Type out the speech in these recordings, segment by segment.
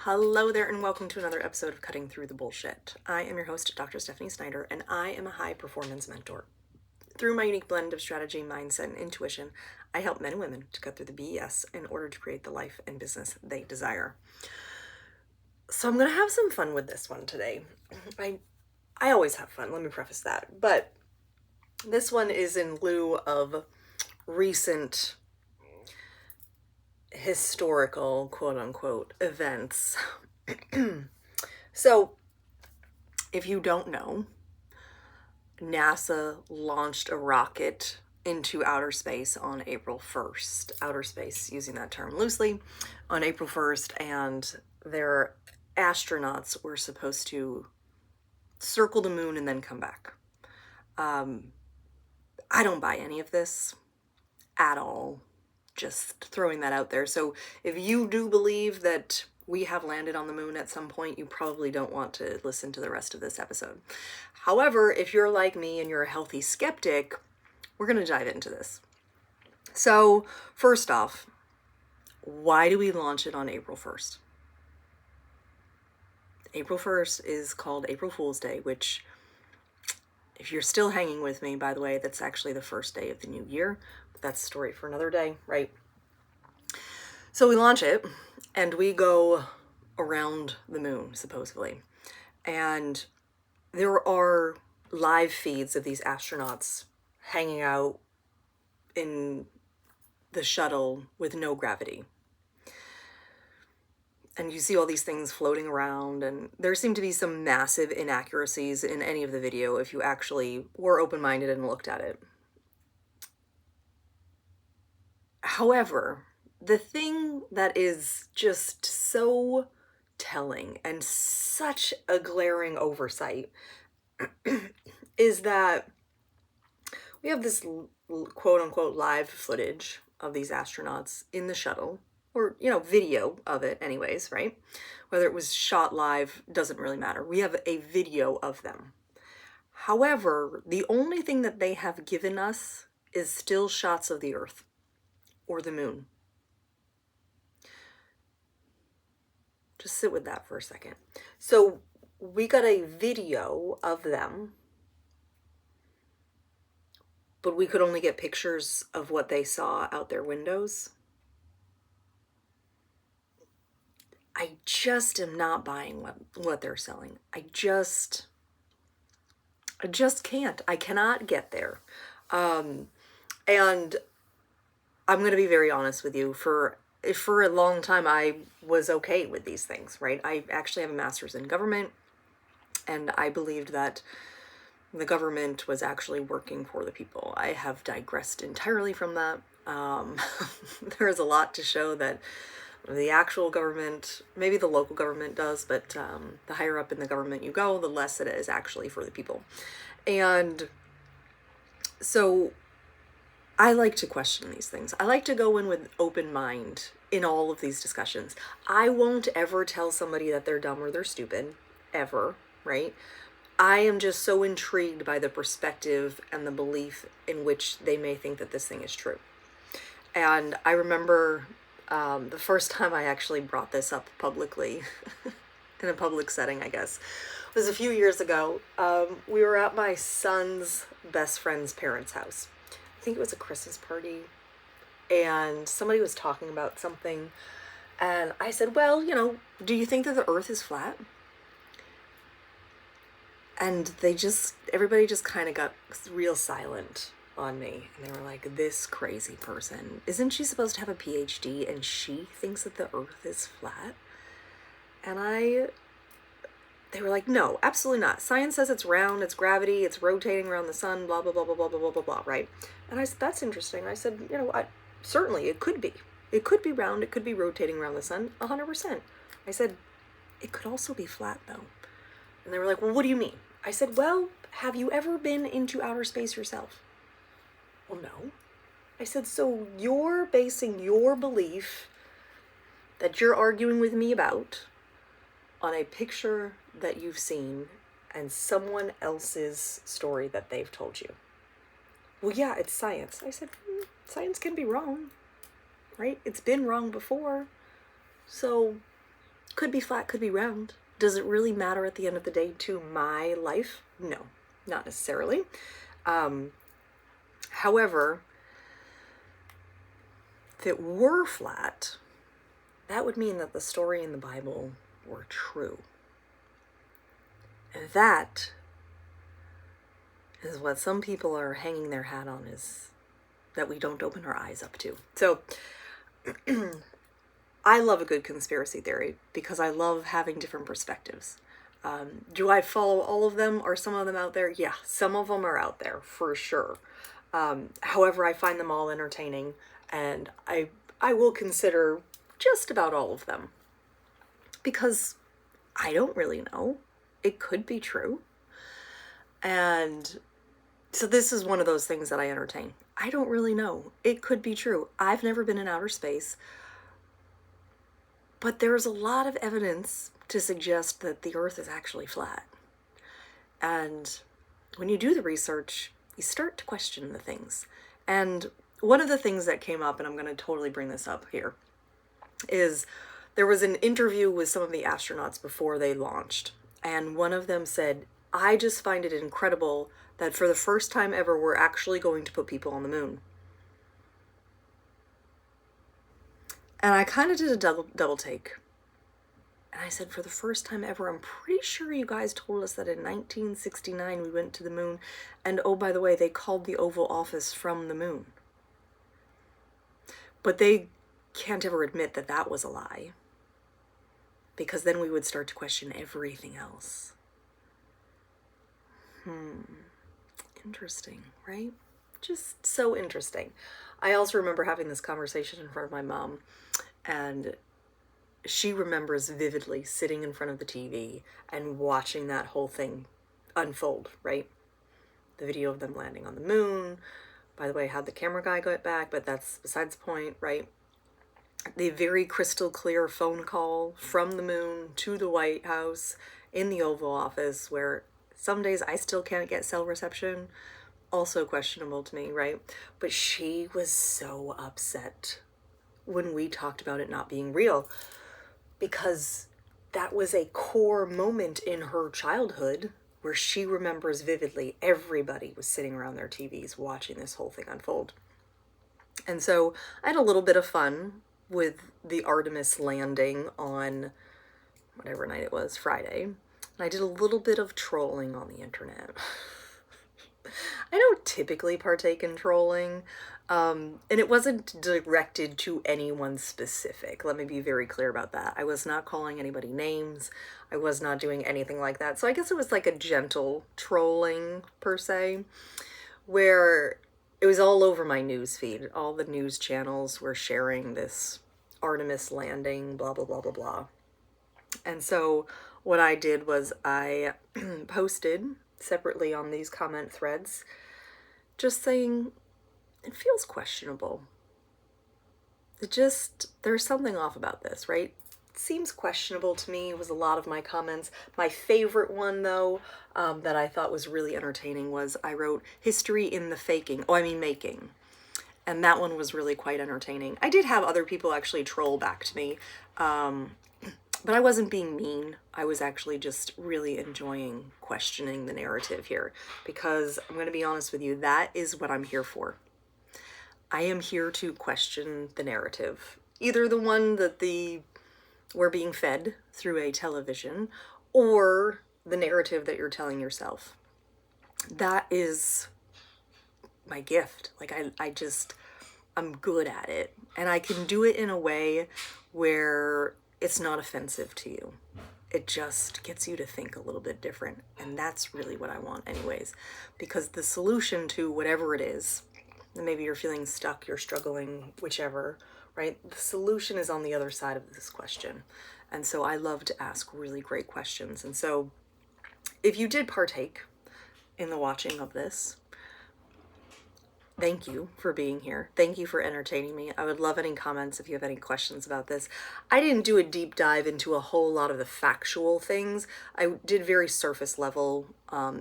Hello there and welcome to another episode of Cutting Through the Bullshit. I am your host, Dr. Stephanie Snyder, and I am a high performance mentor. Through my unique blend of strategy, mindset, and intuition, I help men and women to cut through the BS in order to create the life and business they desire. So I'm going to have some fun with this one today. I always have fun, let me preface that. But this one is in lieu of recent historical, quote-unquote, events. So, if you don't know, NASA launched a rocket into outer space on April 1st. Outer space, using that term loosely, on April 1st, and their astronauts were supposed to circle the moon and then come back. I don't buy any of this at all. Just throwing that out there. So if you do believe that we have landed on the moon at some point, you probably don't want to listen to the rest of this episode. However, if you're like me and you're a healthy skeptic, we're going to dive into this. So first off, why do we launch it on April 1st? April 1st is called April Fool's Day, which, if you're still hanging with me, by the way, that's actually the first day of the new year. But that's a story for another day, right? So we launch it, and we go around the moon, supposedly. And there are live feeds of these astronauts hanging out in the shuttle with no gravity. And you see all these things floating around, and there seem to be some massive inaccuracies in any of the video if you actually were open-minded and looked at it. However, the thing that is just so telling and such a glaring oversight is that we have this quote-unquote live footage of these astronauts in the shuttle, or, video of it anyways, right? Whether it was shot live doesn't really matter. We have a video of them. However, the only thing that they have given us is still shots of the Earth or the moon. Just sit with that for a second. So we got a video of them, but we could only get pictures of what they saw out their windows. I just am not buying what they're selling. I just can't. I cannot get there. And I'm going to be very honest with you. For a long time, I was okay with these things, right? I actually have a master's in government, and I believed that the government was actually working for the people. I have digressed entirely from that. There is a lot to show that the actual government, maybe the local government does, but the higher up in the government you go, the less it is actually for the people. And so I like to question these things. I like to go in with open mind in all of these discussions. I won't ever tell somebody that they're dumb or they're stupid, ever, right? I am just so intrigued by the perspective and the belief in which they may think that this thing is true. And I remember the first time I actually brought this up publicly, in a public setting, I guess, was a few years ago. We were at my son's best friend's parents' house. I think it was a Christmas party, and somebody was talking about something, and I said, well, do you think that the Earth is flat? And everybody just kind of got real silent on me, and they were like, this crazy person, isn't she supposed to have a Ph.D. and she thinks that the Earth is flat? And they were like, no, absolutely not. Science says it's round, it's gravity, it's rotating around the sun, blah, blah, blah, blah, blah, blah, blah, blah, blah, right? And I said, that's interesting. I said, certainly it could be. It could be round, it could be rotating around the sun, 100%. I said, it could also be flat, though. And they were like, well, what do you mean? I said, well, have you ever been into outer space yourself? Well, no. I said, so you're basing your belief that you're arguing with me about on a picture that you've seen and someone else's story that they've told you. Well, yeah, it's science. I said, science can be wrong, right? It's been wrong before. So Could be flat, could be round. Does it really matter at the end of the day to my life? No, not necessarily. However, if it were flat, that would mean that the story in the Bible were true. And that is what some people are hanging their hat on, is that we don't open our eyes up to. So I love a good conspiracy theory because I love having different perspectives. Do I follow all of them? Are some of them out there? Yeah, some of them are out there for sure. However, I find them all entertaining, and I will consider just about all of them because I don't really know. It could be true. And so this is one of those things that I entertain. I don't really know. It could be true. I've never been in outer space, but there's a lot of evidence to suggest that the Earth is actually flat. And when you do the research, you start to question the things. And one of the things that came up, and I'm going to totally bring this up here, is there was an interview with some of the astronauts before they launched. And one of them said, I just find it incredible that for the first time ever, we're actually going to put people on the moon. And I kind of did a double take. And I said, for the first time ever, I'm pretty sure you guys told us that in 1969 we went to the moon. And oh, by the way, they called the Oval Office from the moon. But they can't ever admit that that was a lie, because then we would start to question everything else. Interesting, right? Just so interesting. I also remember having this conversation in front of my mom, and she remembers vividly sitting in front of the TV and watching that whole thing unfold, right? The video of them landing on the moon. By the way, how'd the camera guy get back? But that's besides the point, right? The very crystal clear phone call from the moon to the White House in the Oval Office, where some days I still can't get cell reception. Also questionable to me, right? But she was so upset when we talked about it not being real, because that was a core moment in her childhood where she remembers vividly everybody was sitting around their TVs watching this whole thing unfold. And so I had a little bit of fun with the Artemis landing on whatever night it was, Friday. And I did a little bit of trolling on the internet. I don't typically partake in trolling, and it wasn't directed to anyone specific. Let me be very clear about that. I was not calling anybody names. I was not doing anything like that. So I guess it was like a gentle trolling, per se, where it was all over my news feed. All the news channels were sharing this Artemis landing, blah, blah, blah, blah, blah. And so what I did was I posted separately on these comment threads, just saying, it feels questionable. There's something off about this, right? It seems questionable to me, was a lot of my comments. My favorite one, though, that I thought was really entertaining was I wrote, history in the making. And that one was really quite entertaining. I did have other people actually troll back to me, but I wasn't being mean. I was actually just really enjoying questioning the narrative here, because I'm going to be honest with you, that is what I'm here for. I am here to question the narrative, either the one that we're being fed through a television, or the narrative that you're telling yourself. That is my gift. Like I'm good at it, and I can do it in a way where it's not offensive to you. It just gets you to think a little bit different, and that's really what I want anyways, because the solution to whatever it is, maybe you're feeling stuck, you're struggling, whichever, right? The solution is on the other side of this question. And so I love to ask really great questions. And so if you did partake in the watching of this, thank you for being here. Thank you for entertaining me. I would love any comments if you have any questions about this. I didn't do a deep dive into a whole lot of the factual things. I did very surface level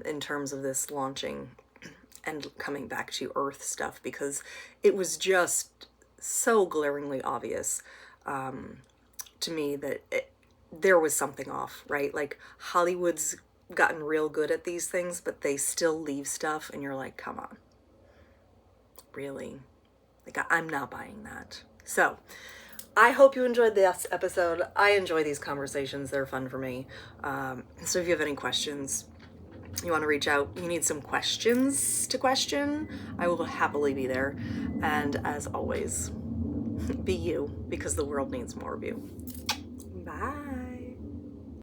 in terms of this launching and coming back to Earth stuff, because it was just so glaringly obvious to me that there was something off, right? Like Hollywood's gotten real good at these things, but they still leave stuff and you're like, come on, really? Like I'm not buying that. So I hope you enjoyed this episode. I enjoy these conversations. They're fun for me. So if you have any questions, you want to reach out, you need some questions to question, I will happily be there. And as always, be you, because the world needs more of you. Bye.